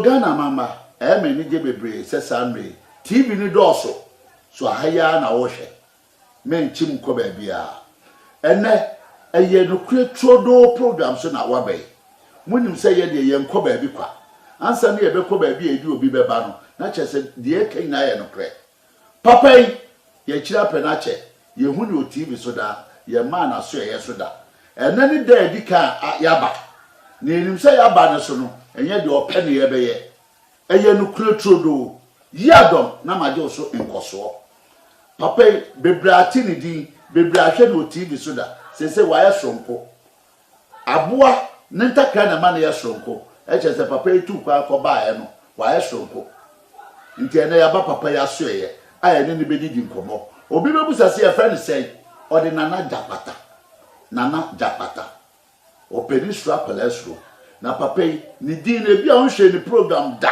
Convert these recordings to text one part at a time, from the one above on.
Ghana mama, many Jebbre, says Sandray, TV ni doso, so haya na washe. Men chim kobe bia. Ene, a ye no create trodo programs na wabe. When you say ye yen kobe bikwa. Answer me a beko baby, a you be bebano. Nature said, dear king, I no cre. Papa, ye chira penache, ye hunu TV soda, ye man a swear yesoda. And any day, dika yaba. Near him say abana sono. And yet your penny ever ye. A ye no trodo. Yadom, Namajo so in Koso. Papa, bebratini di, bebrashen no TV soda. Say, why a strongpo. Abua, nenta kana man ya strongpo. Eche se papa tu kwa ko ba e no. Why a strongpo. Nti ene ya ba papa ya so ye. Aye ne be didi nkomo. Obi bebusa se e friend say, odi nana japata. Nana japata. O penistra palestro. Na papa ni di na bia on hwe ni program da.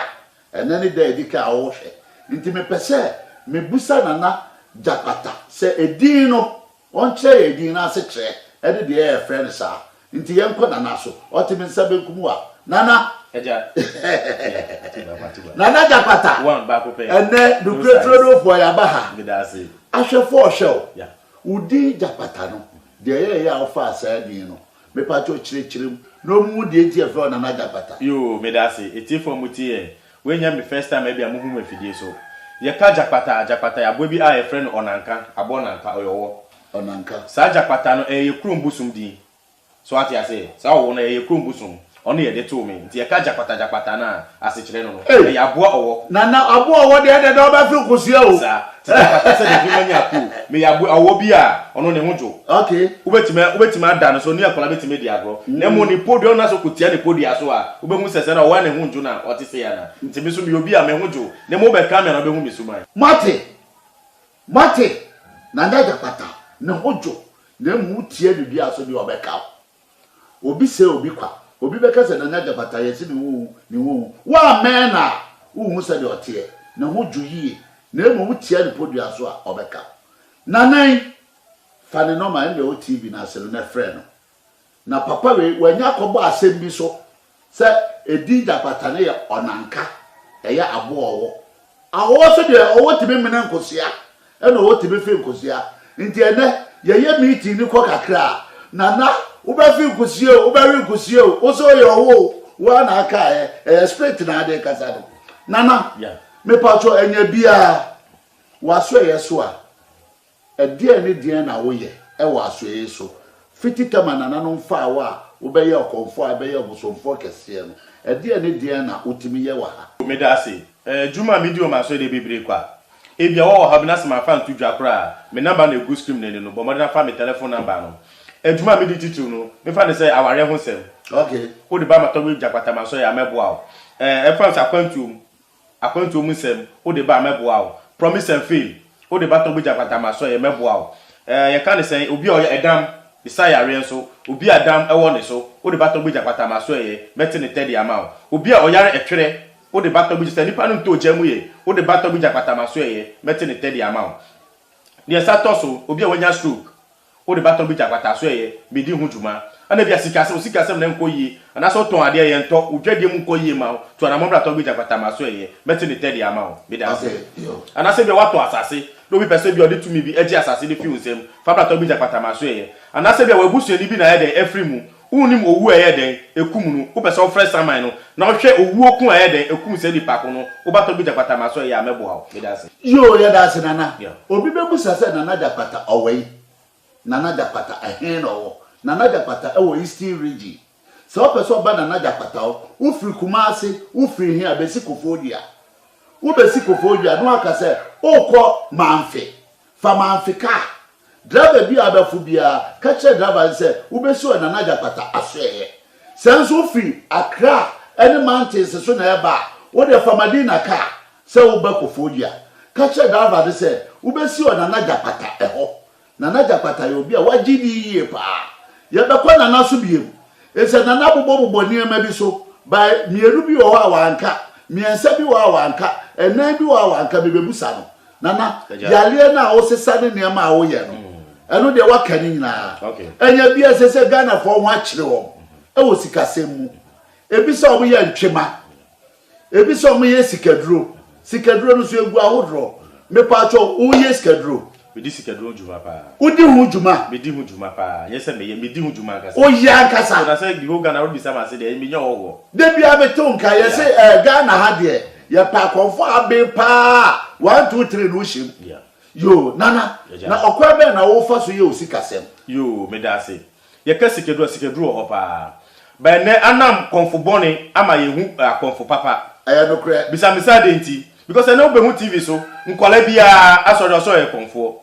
Ene ni da edika a wo hwe. Nti me pese me busa nana japata. Se edin no on che edin na se che. Ede de e friend sa. Nti yenko nana so. Oti me nsa benkumu a. Nana eja. Nana japata. One back up. Ene du kretrodo for ya baha. Me da say. Ahwe for show. Yeah. Udi japata no. De ye ya ofa asa din no. Me pa cho chirechirem. No mu de enti e for nana japata. Yo, me da say. Eti for muti e. When ya me first time maybe amuhu me fidie so. Ye ka japata ya bobi a ye friend onanka, abonanka oyowo. Onanka. Sa japata no ye krum busum di. So ati ase. Sa wo na ye krum busum. Ono ye de to me. Nti ye ka japata na asechire no no. Ya aboa owo. Nana aboa owo de do ba fi kusia o. Sa. Japata se de fi manya ku. Me ya aboa owo bi a ono ne hojo. Okay. Ubetima da no so ni akola betime di agro. Na mo ni podium na so kutia ni podium so a. Ubehu sese na wa ne hojo na ote se ya na. Nti mi so mi obi a me hojo. Na mo be ka me na obehu mi so man. Mate. Nana japata. Ne hojo. Na mu tie bi aso bi obeka. Obi se obi kwa. Obi beka se nana japata yesi ni wu. Wa men na wu se de otie. Na hojo yi. Na mu tie ni podium so a obeka. Nanan fane no ma ende o TV na aselu na friend na papa we wanya kobo asem bi so se edi japata ne ya onanka eya abo owo awo so de owo tibe mena nkosia e na owo tibe fe nkosia nti ene ye meeting ni ko kakra na wo ba fe nkosia wo ba wi nkosia wo so ye owo wa na aka straight na de kasa do nana yeah me pacho enya bia waso ye so a edie ni die na wo ye e waso ye so fiti kama nana no mfa wa wo be ye okonfo a be ye obosomfo kese no edie ni die na utimi ye wa ha me da say juma video ma so de bebre kwa e bia wo ha binase ma fa ntu dwa kra me number na egu screen ne no bo mo na fa me telephone number no juma me di titu no me fa ne say aware ho sem okay ko de ba ma to we japata ma so ya meboa o fa sa akwantu sem ko de ba meboa o promise and fail o de ba to we japata ma so ya meboa o ye kan say obi o edam Isaiah Renso, obi Adam ewo ne so, o de bato bi japata ma so ye, meti ne tedi ama o. Obi a oyare etwere, o de bato bi se nipa no nto jamu ye, o de bato bi japata ma so ye, meti ne tedi ama o. De satoso, obi a wanya stroke, o de bato bi japata so ye, bi di hujuma. Ana bi sikasem na nko yi, ana so ton ade ye nto, udwade mu nko yi ma o, to ana mo bato bi japata ma so ye, meti ne tedi ama o. Bi da se. Ana se bi wato asase. No be person bi odi to me bi eji asase de fi unsem fa plato bi japata ma so ye ana se bi we busu ni bi na ye den efri mu unim owu ye den ekum nu wo person fresh saman no na hwe owu okun ye den ekum se di pako no wo bato bi japata ma so ye amebo ha be da se yo ye da se nana obi be busa se nana japata owei nana japata ahen no nana japata e wo eastern region so person ba nana japata wo firi Kumasi wo firi hia be sikofodia wo be sikofodia no aka se okọ manfe fa manfe ka driver bi abafu bia ka che driver se wo be so na japata asoye senso fi Accra any mountains so na eba wo de fa Madina ka se wo ba kofodia ka che driver de se wo be so na japata eho na japata yo bia wagidi yie pa ye be ko na so biem e se na bobo ni ema bi so ba mieru bi wo wa anka miensa bi wo wa anka enan bi wo wa anka bebebusa no nana yale na o sesa ne niam a wo ye no eno de waka ni nyina enya bia sese Ghana for ho akire wo e wo sikasem mu ebi so omo ye ntwema ebi so omo ye sikaduro no so egu ahodro me pa cho wo ye sikaduro Medi sikaduro juma pa udi hu juma medi hu juma pa yesa me medi hu juma kasa o ya kasa na say go Ghana wo bisa ma say de me nya wo de bia beto nka ye say Ghana ha de ye pa konfo abe pa 1 2 3 no shim yo nana na okwa be na wo fa so ye osikasem yo me da say ye ka sikaduro ho pa ba ne anam konfo boni ama ye hu konfo papa aya no kre bisa de nti because I know be hu TV so nkola bia asori so ye konfo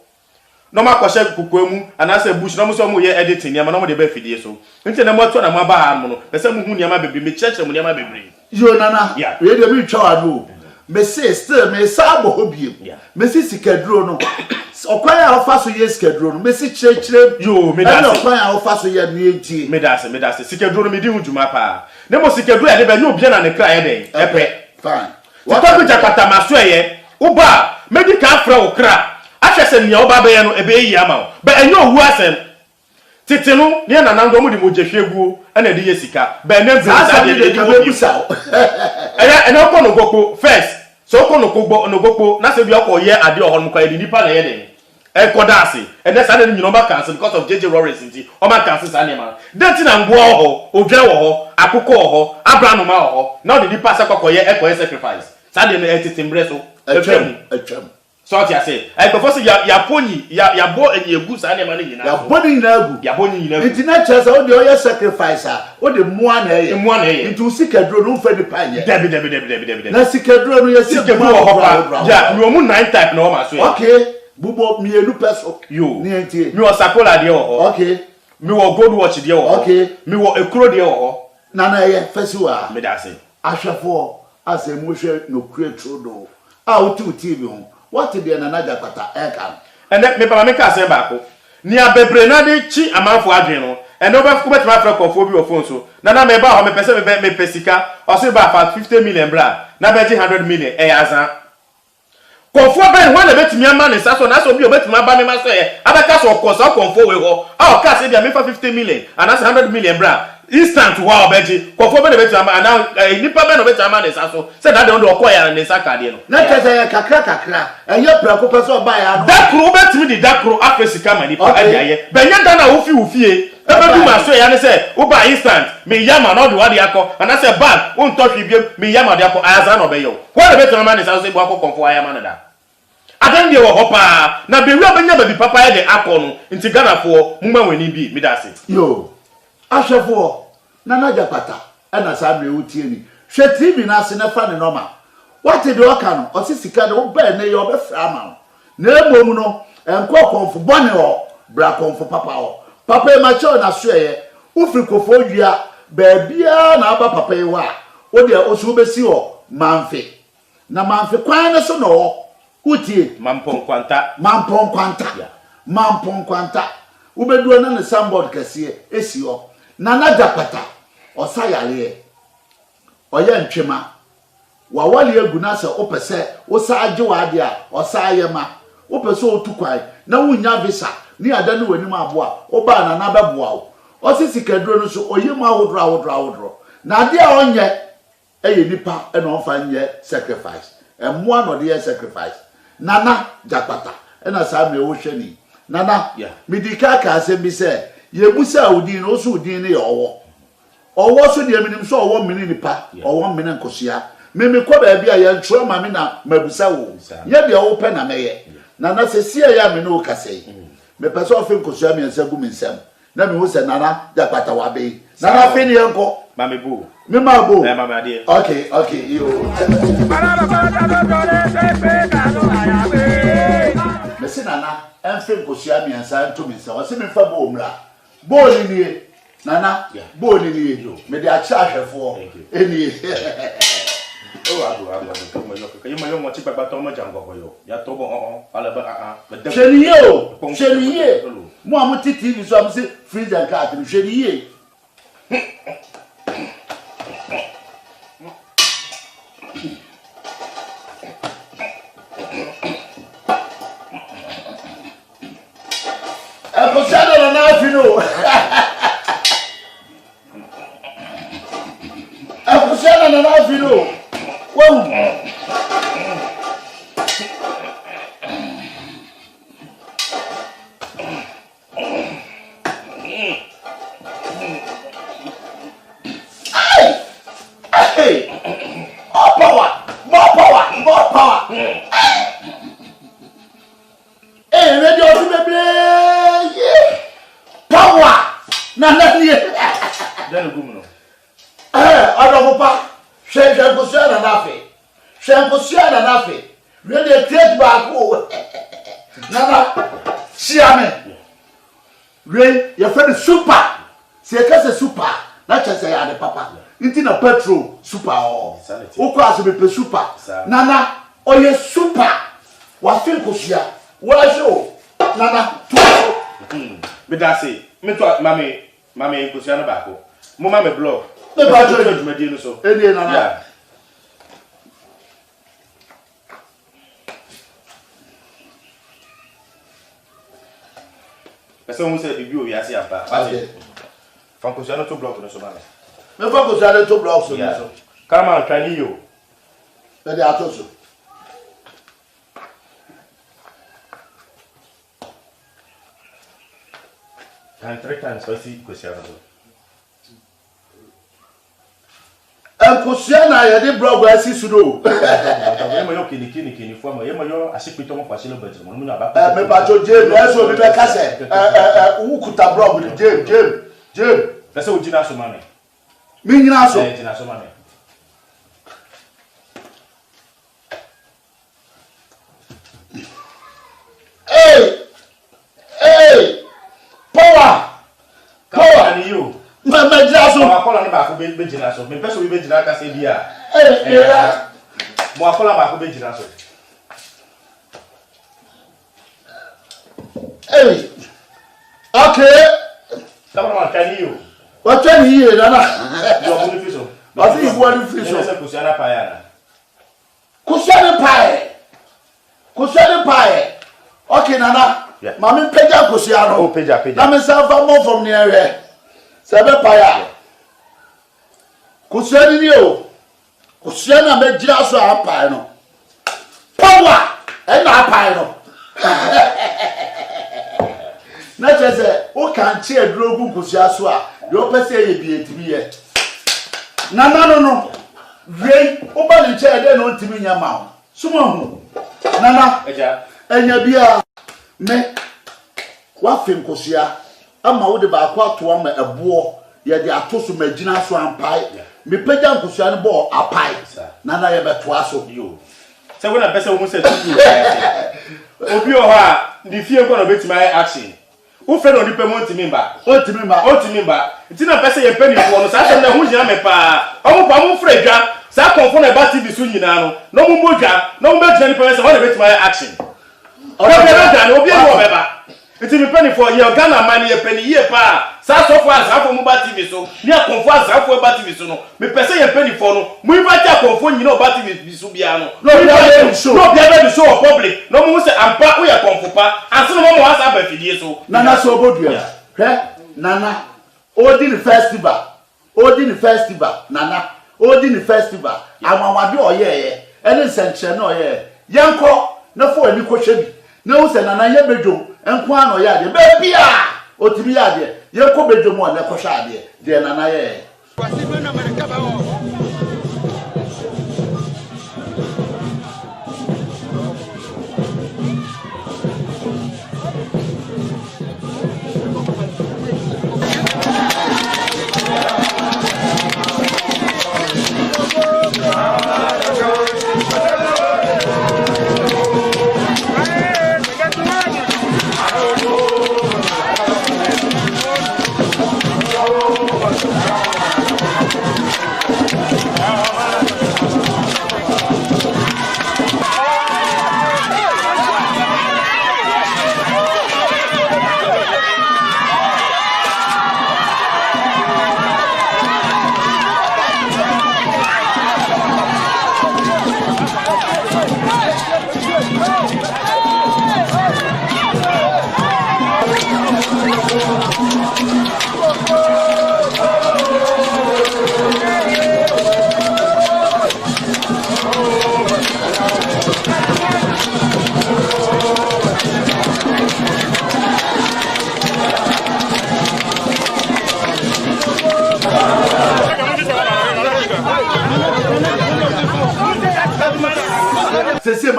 no ma kwahye kukwemu anase bush no mo so mo ye editing niam no mo de ba fidie so nti na mo to na mo ba ha mo no pese mo hu niam bebre me cheche mo niam bebre yo nana we de bi twa adu me say still me sabo hobiem me si sikaduro no okwan ya ofa so ye sikaduro no me si chire yo me da se okwan ya ofa so ye ne enti me da se sikaduro no me di hu juma pa ne mo sikaduro ya de ba nyu obia na ne kra ye den epe fine what to be jakata maso ye wo ba medical fra wo kra ahwese nia wo ba be ye no ebe yi ama wo ba enyo owu asem titinu ne na nando mu di mo jehwegu na di ye sika ba ne asa de be busa ena ko no gopo first so ko no gopo na se bi akọ ye ade ohon mo kwa ye nipa na ye den e koda ase ene sa na nyino ba cancel because of JJ Lawrence nti o ma cancel sa ne ma denti na ngwo ho odwa wo ho akụkọ ho abranuma ho na o de nipa sa kokọ ye e ko sacrifice sa de no etitimbre so atwam so ati ase e before say ya poni ya bo enye egu sa ne ma ne nyina ya boni nyina egu ya boni nyina egu nti na chese o de o ye sacrifice o de mua na ye nti o sikaduro no fa de panye debi na sikaduro no ye sikaduro ho pa ya mi o mu 9 type na o ma so okay bubo mienu peso yo ni enti mi o sakola de ho okay mi wo gold watch de ho okay mi wo ekuro de ho na ye festival me da se ahwefo asemu hwe no kretro do a o tu TV ho what be na naja pata eka ene me pa me ka se ba ko ni abebre na de chi amanfo adwen no ene oba fuku betima fra konfo bi ofon so na me ba ho me pese me pesika o se ba fa 50 million bra na be 100 million e yazan konfo ben ho na betimi ama ne saso na so bi obetima ba me ma so ye abaka so koso konfo we ho a o ka se bia me fa 50 million and that's 100 million bra instant wow beji konfo ben betima ama na nipa ben obetima ama ne saso se da de ndo okoya ne saka de no na kese kakra eye prako peso ba ya no dakro betimi di dakro afesika mani pa adiaye benya da na wo fie ebe du ma so ya ne se wo ba instant me yama na do wade akọ ana se bag wo nto hwibiem me yama de akọ aza na obeyo wo na betima ama ne saso se bu akọ konfo ayama na da adan de wo hopa na be wi obenya ba bi papa ya de akọ no nti Ghana fo mumma wani bi mi da se yo ahwefo na naja pata na sa me utie ni hwe TV na ase na fa ne normal what de oka no o sisika de wo ba ne yo be fra ma na emom no enko konfo bone ho bra konfo papa ho papa e ma cho na so ye wo firi kofo dua ba bia na aba papa e wa wo de o so be si ho manfe na manfe kwan ne so no utie mampon kwanta ubeduo na ne sambod kase esi ho na naja pata osayale oye ntwema wawale egu na se opese osaage wade a osayema opese otukwan na wunya visa ni ada ne wani maboa oba na na beboa o osisi kaduro no so oye ma hodro na ade a onye eye nipa e no fa nye sacrifice emmoa no de sacrifice nana jakpata e na sa me wo hwani nana midika ka asem se ye musa udin no so udin ne owo so de minim so owo mini nipa owo mini nkosia me ko ba bia ye ntro ma me na mabusa wo ye de owo pe na meye nana se sie ya me no kasei me pese ofe nkosia me nsa gu me nsam na me wo se nana jakpata wa be nana fe ni enko ma me bu me ma bo ma ma de okay yo me se nana enfe nkosia me nsa nto me nsa o se me fa bo omra bo ni nana bo ni me de acha ahwefo eni o adu ko mo yo ko yo mo ti gbagba to mo jango ko yo ya to bo ala ba cheniye mo am ti TV so am se freezer card ni cheniye Akosua na na afi no. Akosua na na afi no. Wow. Hey! More power! Hey, radio to me play! Power! Na nie. Then go no. Odomopa. Shenkosua na nafe. Shenkosua na nafe. Radio trade back o. Nana, Siame. Re, your friend super. Se kase super. Na chese ya de papa. Inti na petrol super o. Oko aso be super. Nana, oye super. Wa fin Kosua. Wa show. Nana, tu. Me da say, me to mame Kosua na baako. Mo mame blog. Me ba jo adwumadi no so. Eni nana. Pese mo se bibi owi ase apa. Ate. Fan Kosua no to blog no so mame. Me fa Kosua no to blog so so. Come on, try you. Me dey atoso. And 3 times so see Kosua no. Kosua na ye dey blog asi sudo. Yemo yo kini fo mo yemo yo asipito mo kwase lo budget mo no na ba. Me ba jo James eso bi be kase. Ukuta blog ni James. Pese o jina so mame. Mi nyina so. Jina so mame. Hey! Power! And you. Me jina so. Mo akola ni ba ko be jina so. Me pese o be jina ka se bia. Mo akola ba ko be jina so. Hey! Okay. Tama ma kan you. What can you hear, Nana? You are going to fish. I think you want to fish. Kosua na paya. Kosua ni pie. Okay, Nana. Mami peja Kosua no. Oh, peja. Na me say fa more from near here. Sebe pie. Kosua ni o. Kosua na me gira so a pie no. Power. E na pie no. Na chese o kan che adrogu Kosua so a yo pese ye bi etimi ye. Nana no. Re o ba ni che de no ntimi nya ma. Suma hu. Nana. Eja. Enya bia me wa fem Kosua ama wo de ba akwa to ama ebo ye de atoso magina so ampai me pagya Kosua ne bo apai Nana ye beto aso yo se we na pese wo se tutu obi o ha di fie ko no betima action wo fe no di payment member o ti member ti na pese ye peni fo no sa se na hu nyina me pa o pa mo fra dwa sa konfo na ba TV so nyina no mo modwa no mo betina ni pese wo na betima action obi no beba iti mi peni for ye Ghana man ye peni ye pa sa so for azafo mu ba TV so ni akonfo azafo ba TV so no me pese ye peni for no mu invite akonfo nyina o ba TV so bia no no bia be show public no mu se ampa wo ye konfo pa anse no mo wasa ba fidie so Nana so bodua he Nana Odin festival Nana Odin festival amawade oyeye ene senche no oyeye yanko na fo ani ko hwebi na wo se Nana ye bedwom enko ano ya de be bia otimi ya de ye ko bedwom o na ko hwa de de Nana ye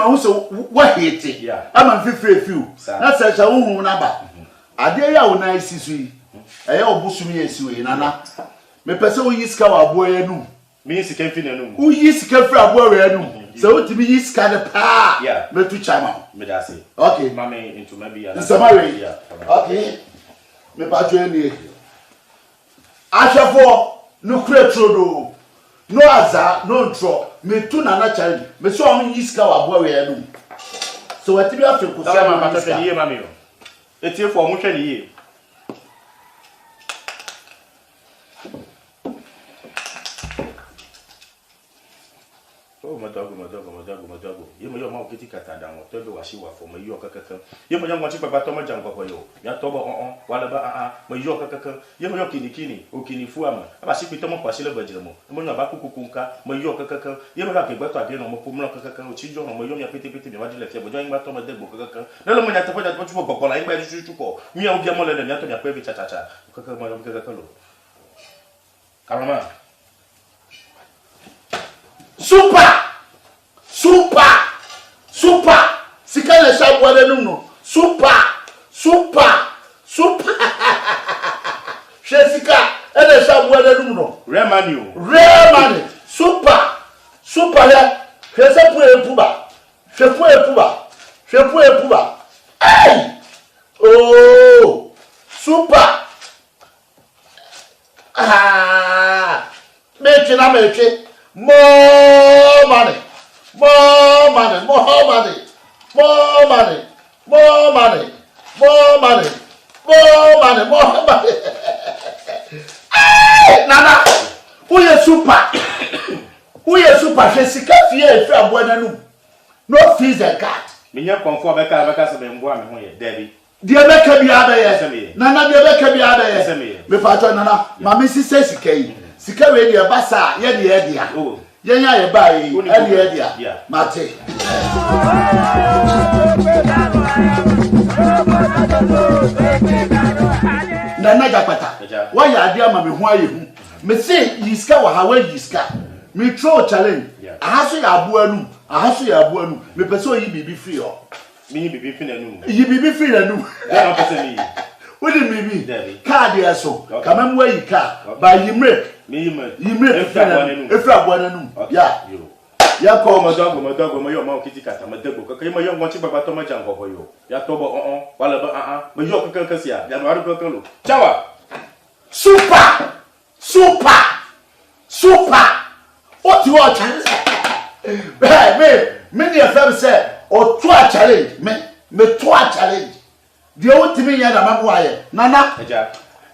hu so what hate ama fifre few na se sha hu na ba ade ya wo na isisu yi eye obusum ye siwe nana me pese wo yiska wa abo ya num me sika fi na num wo yiska fra abo ya num so wo tibi yiska de pa me tu chama me da say okay mame into maybe ya samari okay me pa jo ni ahwefo no kure trodo no aza no ntro me tu nana challenge me so on yiska wa abo ya num so what tibi afi ku sama ma to hwe ni mame yo etie fo mo hwe ni ye Madago. You may not get it at down, or tell us you are from a York. You may want to pay Batoma Janko for you. Yatoba on, Wallaba, my York. You may kini, Okini Fuama, about Sipitomo Pasilla Bajamo, Monabaku Kunka, my York. You may have a better again on Pumaka, children, or Moyonia Pity, Madilla, but join Batoma de Boca. No one at what you call, I bet you to call. Me on Gamola and Yatonia Pevi Chacha, Kakama. Karama. Super sikana shabwa de nuno super Jessica ene shabwa de nuno remani super ya shepu epuba hey oh super meche more money. Hey, Nana, who is super? Jessica, fear if you are born and no fees and cat. Me conform Becca some Debbie. Dear Becca be other, Nana, dear Becca be other, me father, Nana, my missus says, Sika radio basa, Yedia. Oh. Yenya ye bai eli dia mate na naga pata wa ya dia ma me ho aye hu me say yiska wa hawa yiska me throw challenge ahaso ya abo anu me pese oyi bibi free o me yi bibi free na nu yi bibi free na nu na pese me what do me be card ya so kamam wa yi car by yimre efra bwananum ya ko madago mayo ma kitikata madago kaka mayo ngwachi baba to maja ngoko yo ya tobo wala ba mayo kaka kasia ya maru kaka lo chawa super what you want me ni afem say o to a challenge me to a challenge de o timi ya na mabo aye nana eja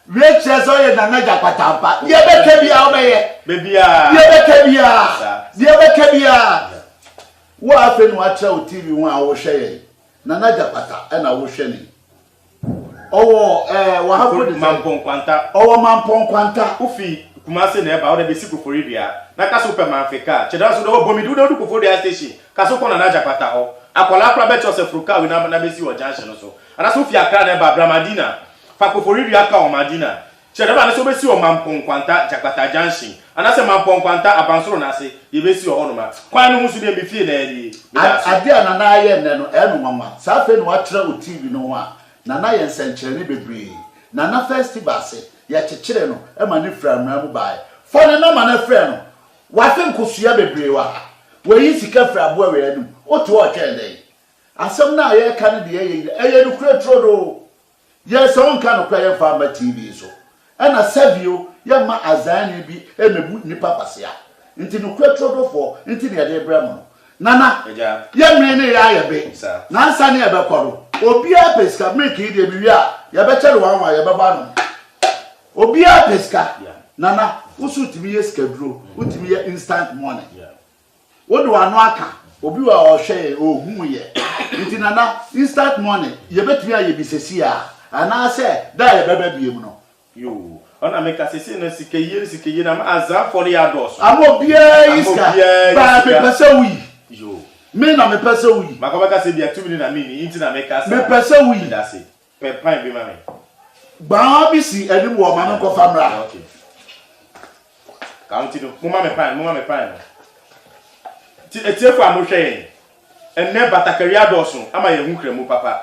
Rachel so ye nana jakwatampa. Ye beke bia obeye. Bebia. Ye beke bia. Wo afi no atra o TV ho a wo hwe ye. Nana jakwata e na wo hwe ni. Owo wo hapo de mampon kwanta. Owo mampon kwanta. Ufi Kumase na eba o de besi koforidua. Na kaso pe manfika. Cheda so do bomidu do koforidua station. Kaso ko nana jakwata ho. Akola akra be chose fruka we na besi wo junction so. Ana so fi akra na eba Bramadina. Fakofori aka o madina chedeba na so besi o mampon kwanta jakata junction anase mampon kwanta abansoro na ase ye besi o honoma kwan no musu de me fie na edi ade anana aye ne no eno mama sa fe no atra o TV no a nana ye nsenkyere ne bebre nana festival se ye kyekere no e ma ne fra mra mu bae fo ne na ma na fra no wa fe nkosua bebre wa yi sika fra abo we anu o to o twende asem na ye ka ne de ye no kura trodo yes on kan kwaya farmer TV so na savio ya ma azani bi emebu nipa pasia nti no kwetro fo nti ne de bramo nana ya mre ne ya be na nsa ne be koro obi a peska make de bi wi a ya be chere wan wa ya be ba no obi a peska nana usu timi yes kadro utimi ya instant money wodo anu aka obi wa o hwe ohun ye nti nana instant money ye betimi aye bisesi a ana se da ye bebe biem no yo ona meka sese no sikeye na ma azan for ya dos amo bia iska ba me pese wi yo me na me pese wi makobaka se bia 2 minutes na me inti na meka sa me pese wi da se pe pan bi ma me ba bi si eni wo ma no ko famra okay county no mo ma me pan ti etie fu amohwe enne batakari adoso ama ye hu kremu papa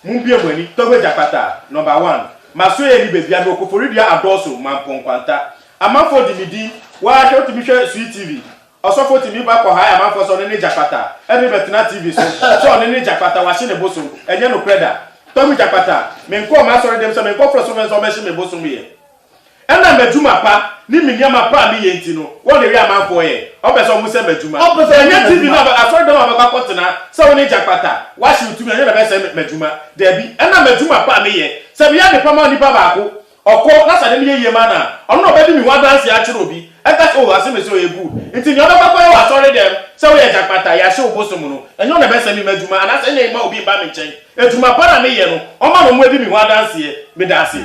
mumbie mwani Togbe Japata number 1 maso ye ni bebi abi okofori dia adoso mampon kwanta amafo dimidi wa hwe otimi Sweet TV osofo timi ba ko ha amafo so ne Japata eni betuna TV so ne Japata wa hye ne boso enye no kreda Togbe Japata me nko ma sori dem so me nko froso me so me hye me boso me ye ena meduma pa ni minyama pa mi ye ntino wo de wi amafo ye obeso mu se meduma enye TV na asori dem abaka kotena se wo ne Japata wa hye utumi enye na be se meduma debi ena meduma pa mi ye se bi ya de pa ma ni pa ba ko oko na sa dem ye ma na ono obedi mi wa dance ya chiro bi enta o ase me so ye good nti ni odo pa ye wa asori dem se wo ye Japata ya hye oboso mu no enye na be se mi meduma ana se ne ma obi ba mi chen eduma pa na mi ye no o ma no mu ebi mi wa dance ye mi dance me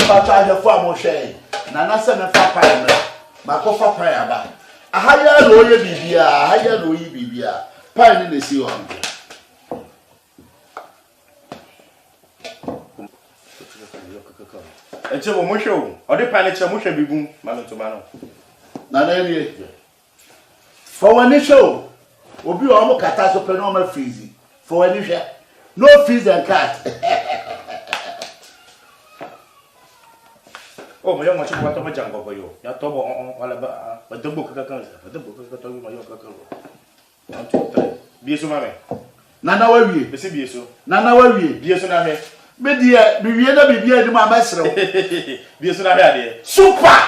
ba charge for am hwe na na se me fa pa me ma ko fa pa ya ba ahaya no ye bibia ahaya no yi bibia pa ni na si on enche wo mo hwe o de pa ne che mo hwe bibun ma no to ma no na na ni for one show obi o mo kata so pe no ma freeze for one hwe no freeze and cut oh mo yo mo chi kwa to mo jango ko yo ya to bo wala ba do bo ka to mo yo ka 1 2 3 bieso ma me nana wa wie be se bieso nana wa wie bieso na he be die bi wie na bibia di ma mesrew bieso na he ade super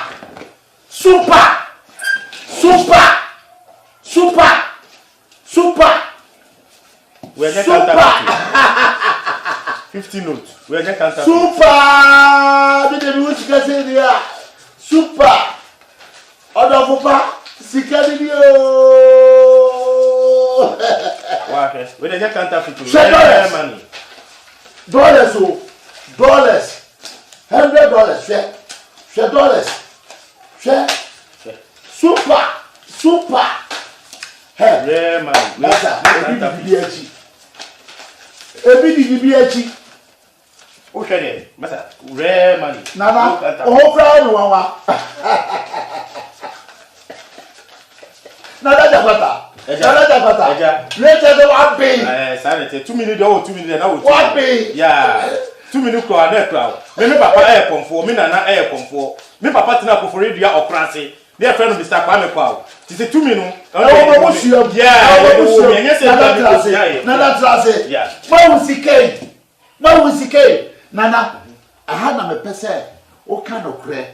we get counter 50 notes we get counter super be de wuti ka se dia super odo fupa sikadi dio wa ke we get counter 50 money dollars $100 share dollars share super hey man masa ebi di achi o hwede masa rare money nana o kra no wawa nada Japata later the one pay sanity 2 minutes or 2 minutes na o one pay yeah 2 minutes crowd na crowd me papa air komfo me nana air komfo me papa tina kofori dua okrase their friend Mr. Kwame Kwao ti se 2 minutes nana trase ma wusike nana aha na me pese o ka no kre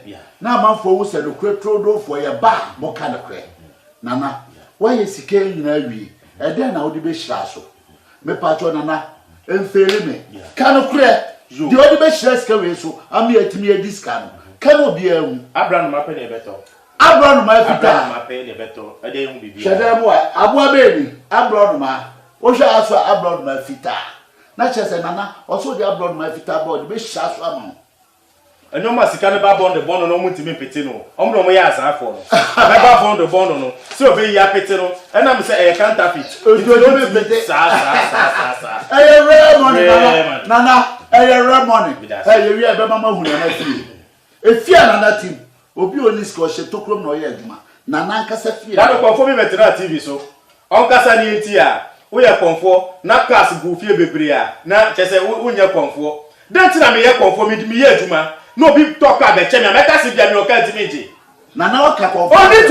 na amanfo wo se no kre trodo fo ye ba mo ka no kre nana why sike nyina wi e den na wo de be hira so me pacho nana enfere me ka no kre de wo de be hira sika we so am ye timi e diska no ka no bia hu Abraham ma pe ne beto Abraham ma fita Abraham ma pe ne beto e de hu bibia shede mo aboa be ni Abraham ma wo hwa aso Abraham ma fita na chese nana oso de Abraham ma fita ba de be hira so ama enyo ma sika ne ba bond no mu ntimi pete no omro mo ya asafo no be ba bond no se obe ya pete no ena me se e counterfeit ojo be pete sa rare money nana rare money wi e be mama hu na fi efia nana team obi oni sko she tokrom no ye aduma nana nkasa fie da ko fo mi metera TV so on kasa ni enti a wo ye konfo na class gu fie bebre a na chese wo nya konfo denti na me ye konfo mi ye aduma no bi talk about chemi ameka si bia mi o ka timiji nana o ka konfo only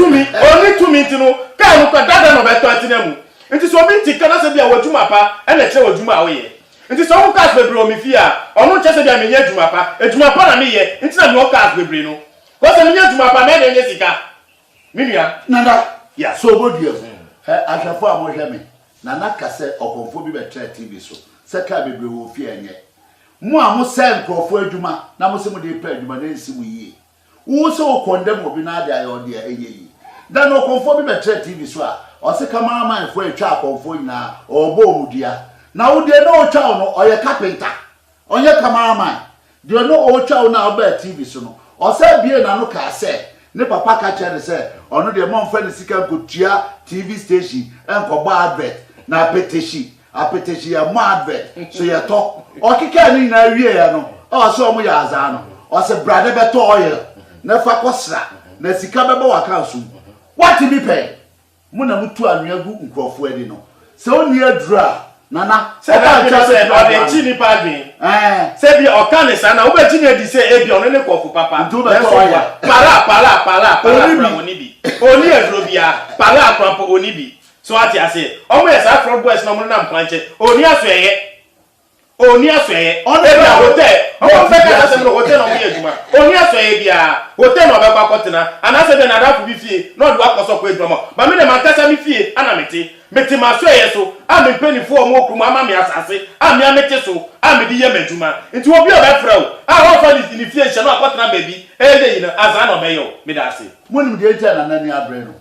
to me ntino ka no ka dada no beto atinemu nti so bi nti kana se bia waduma pa e na kire waduma a wo ye nti so wo class bebre o mi fie a onu chese bia me ye aduma pa na me ye nti na me o class bebre no ko se me ye aduma pa me na ye sika minia nana ya so bodu ahwafo a mo hwe me nana ka se okonfo bi betre TV so se ka bebre wo fie enye mo a mo se nkrofo aduma na mo se mo de pa aduma na nsi mo yie wo se o condemn obi na ade ayo de enye yi dan okonfo bi betre TV so a o se cameraman fo etwa akonfo nyina obo omudua na wo de no otwa no oye carpenter onye cameraman de no otwa na oba TV so no o se bie na no ka se ne papa ka chere se ono de mo mfa ne sika nkotua TV station enko ba advert na apeteshi ya mo advert so ye to o kika ni na wie ya no o so mo ya aza no o se brade beto oil na fa kosra na sika beba waka so what be pay muna mutu anwagu nkrofo ani no se oni adura nana se na say o de chi ni padin se bi o kan sa na wo be chi ni di say e bi ono ne kofu papa para oni bi oni aduro bia para akrampo oni bi so ati ase o mo yesa front boys na mo na mplanche oni aso eye oni aso eye on e bia hotel o fe ka se mo hotel no mo yeduma oni aso eye bia hotel no be kwa kotena ana se be na dafu bi fie no do akoso kwa eduma ba me de mantasa mi fie ana meti maso eye so a me penifo o mo okrum ama me asase a me amete so a me di ye meduma nti obi o be fra o a ho fa ni fie hye no akotena baby e de yin aza no be yo me da ase monim de etia na nani abre no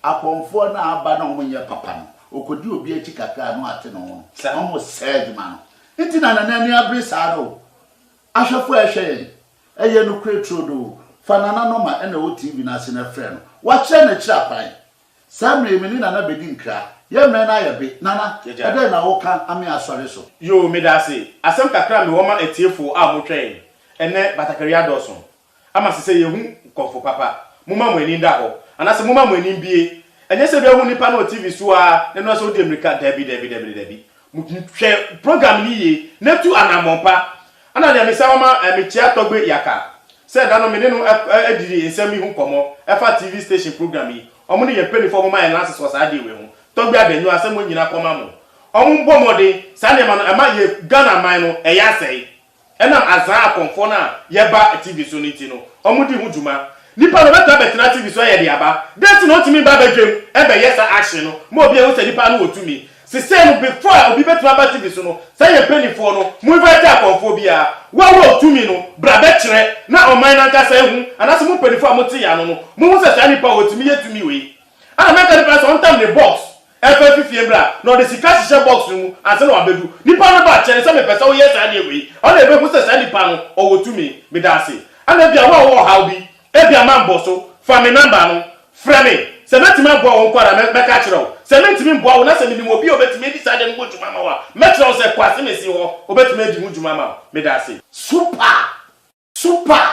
akonfo na aba na omo ye papa no okodi obi achi kakra no ate no ho omo sedma no nti na nani abre sa do ahwefo ehwe eye no kretro do fanana no ma na o TV na ase na frɛ no wa kire na kira pan samre me ni na bedi nkra ye mre na ayebe nana ade na wo ka ame asɔre so yo me da ase asem kakra me wo ma etiefo a mo twɛn ene batakari adoso ama sese ye hu kɔfo papa muma mo ani nda ho anase muma mo ani bie enye se be hu nipa na o TV so a ne no so de America dabi mutwe program ni ye na tu anamompa ana de me sa ma me chia togbe yaka se da no me ne no ediri nsemi hu komo efa TV station program yi omo ne ye peni for mo ma en last so sa de we hu togbe adanyu asem nyina koma mo omo bomode sa ne ma no ama ye Ghana man no eya sei enam azan akonfo na ye ba TV so niti no omo di hu juma nipa no beta betina TV so ye de aba date no timi ba bedwem e be yes action no mo obi e hu se nipa no otumi se say no before obi betina ba TV so no say ye peni for no mo invite akonfo bia wa otumi no bra be kire na oman na nka say hu anase mo peni for mo ti ya no no mo hu se say nipa otumi ye tumi we ana make the person on time the box FFF bra no the sika shisha box mu ase no abedu nipa no ba kire say me pese wo yes ade we ona ebe hu se say nipa no o otumi me da ase ana bia wo how bi ebia mambo so fa me number no frɛ me se metimi aboa wo kwara me ka kire wo se metimi mboa wo na se me obi obetimi edi sade no goduma ma wa metro wo se kwase mesi wo obetimi edi huduma ma me da ase super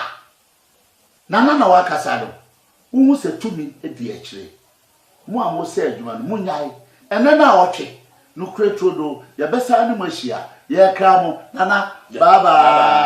nana wa kasado wo se tumi edi akire mo a mo se adwuma no mo nyai ene na wotwe no kretro do ya besa ne machia ye kra mo nana bye bye